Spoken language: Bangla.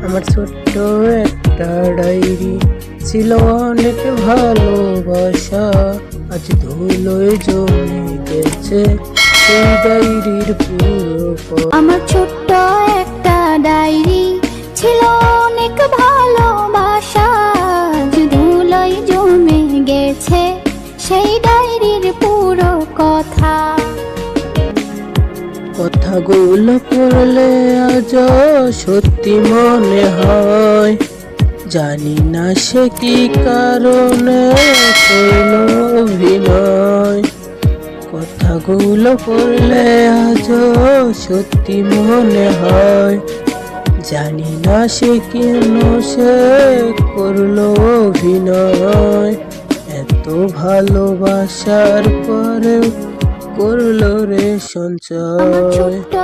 আমার ছোট্ট একটা ডায়েরি ছিল অনেক ভালোবাসা, আজ ধুলোয় জমে গেছে সেই ডায়েরির পুরো। আমার ছোট্ট একটা ডায়েরি ছিল অনেক ভালোবাসা, আজ ধুলোয় জমে গেছে সেই ডায়েরির পুরো কথা। কথাগুলো পড়লে আজ সত্যি মনে হয়, জানি না সে কি কারণে করল অভিনয়। কথাগুলো পড়লে আজ সত্যি মনে হয়, জানি না সে কেন সে করলো অভিনয়। এত ভালোবাসার পরেও করলো রে আমার সঞ্চয়। ছোট্ট